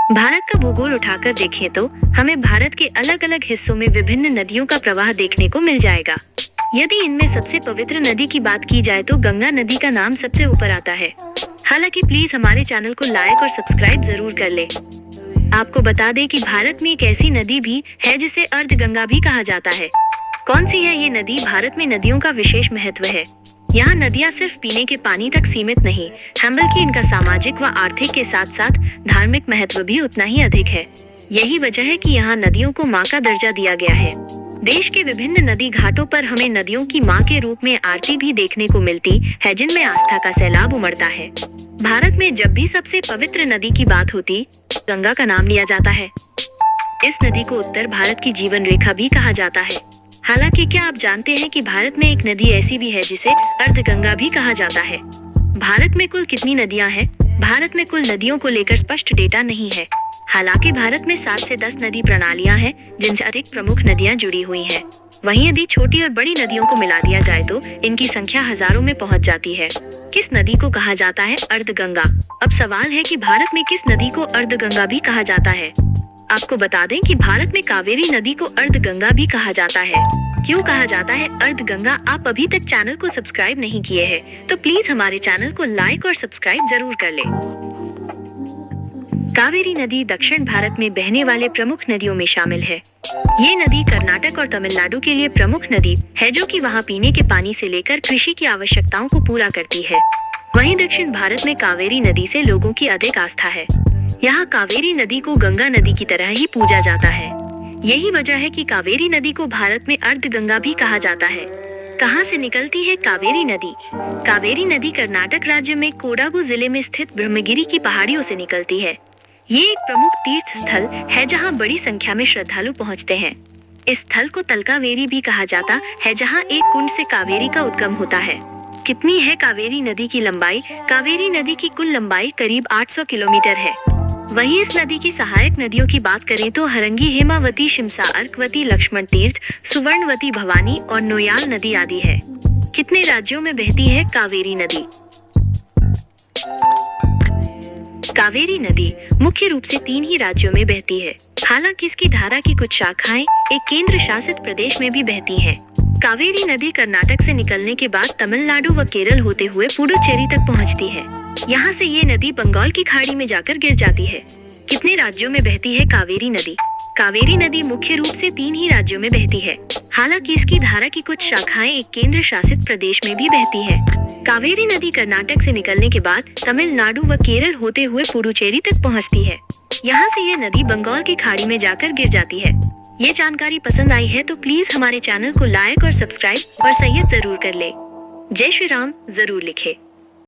भारत का भूगोल उठाकर देखें तो हमें भारत के अलग अलग हिस्सों में विभिन्न नदियों का प्रवाह देखने को मिल जाएगा। यदि इनमें सबसे पवित्र नदी की बात की जाए तो गंगा नदी का नाम सबसे ऊपर आता है। हालांकि प्लीज हमारे चैनल को लाइक और सब्सक्राइब जरूर कर ले। आपको बता दें कि भारत में एक ऐसी नदी भी है जिसे अर्धगंगा भी कहा जाता है। कौन सी है ये नदी? भारत में नदियों का विशेष महत्व है। यहाँ नदियाँ सिर्फ पीने के पानी तक सीमित नहीं हैं, बल्कि इनका सामाजिक व आर्थिक के साथ साथ धार्मिक महत्व भी उतना ही अधिक है। यही वजह है कि यहाँ नदियों को माँ का दर्जा दिया गया है। देश के विभिन्न नदी घाटों पर हमें नदियों की माँ के रूप में आरती भी देखने को मिलती है, जिनमें आस्था का सैलाब उमड़ता है। भारत में जब भी सबसे पवित्र नदी की बात होती, गंगा का नाम लिया जाता है। इस नदी को उत्तर भारत की जीवन रेखा भी कहा जाता है। हालांकि क्या आप जानते हैं कि भारत में एक नदी ऐसी भी है जिसे अर्धगंगा भी कहा जाता है? भारत में कुल कितनी नदियां हैं? भारत में कुल नदियों को लेकर स्पष्ट डेटा नहीं है। हालांकि भारत में 7 से 10 नदी प्रणालियां हैं, जिनसे अधिक प्रमुख नदियां जुड़ी हुई हैं। वहीं यदि छोटी और बड़ी नदियों को मिला दिया जाए तो इनकी संख्या हजारों में पहुंच जाती है। किस नदी को कहा जाता है अर्धगंगा? अब सवाल है कि भारत में किस नदी को अर्धगंगा भी कहा जाता है। आपको बता दें कि भारत में कावेरी नदी को अर्धगंगा भी कहा जाता है। क्यों कहा जाता है अर्धगंगा? आप अभी तक चैनल को सब्सक्राइब नहीं किए हैं तो प्लीज हमारे चैनल को लाइक और सब्सक्राइब जरूर कर ले। कावेरी नदी दक्षिण भारत में बहने वाले प्रमुख नदियों में शामिल है। ये नदी कर्नाटक और तमिलनाडु के लिए प्रमुख नदी है, जो कि वहाँ पीने के पानी से लेकर कृषि की आवश्यकताओं को पूरा करती है। वहीं दक्षिण भारत में कावेरी नदी से लोगों की अधिक आस्था है। यहाँ कावेरी नदी को गंगा नदी की तरह ही पूजा जाता है। यही वजह है कि कावेरी नदी को भारत में अर्धगंगा भी कहा जाता है। कहाँ से निकलती है कावेरी नदी? कावेरी नदी कर्नाटक राज्य में कोडागु जिले में स्थित ब्रह्मगिरी की पहाड़ियों से निकलती है। ये एक प्रमुख तीर्थ स्थल है जहाँ बड़ी संख्या में श्रद्धालु पहुँचते हैं। इस स्थल को तलकावेरी भी कहा जाता है, जहाँ एक कुंड से कावेरी का उद्गम होता है। कितनी है कावेरी नदी की लंबाई? कावेरी नदी की कुल लंबाई करीब 800 किलोमीटर है। वहीं इस नदी की सहायक नदियों की बात करें तो हरंगी, हेमावती, शिमसा, अर्कवती, लक्ष्मण तीर्थ, सुवर्णवती, भवानी और नोयाल नदी आदि है। कितने राज्यों में बहती है कावेरी नदी? कावेरी नदी मुख्य रूप से 3 ही राज्यों में बहती है। हालांकि इसकी धारा की कुछ शाखाएं एक केंद्र शासित प्रदेश में भी बहती हैं। कावेरी नदी कर्नाटक से निकलने के बाद तमिलनाडु व केरल होते हुए पुडुचेरी तक पहुंचती है। यहाँ से ये नदी बंगाल की खाड़ी में जाकर गिर जाती है। कितने राज्यों में बहती है कावेरी नदी? कावेरी नदी मुख्य रूप से 3 ही राज्यों में बहती है। हालांकि इसकी धारा की कुछ शाखाएं एक केंद्र शासित प्रदेश में भी बहती है। कावेरी नदी कर्नाटक से निकलने के बाद तमिलनाडु व केरल होते हुए पुडुचेरी तक पहुँचती है। यहाँ से ये नदी बंगाल की खाड़ी में जाकर गिर जाती है। ये जानकारी पसंद आई है तो प्लीज हमारे चैनल को लाइक और सब्सक्राइब और सैयद जरूर कर ले। जय श्री राम जरूर लिखे।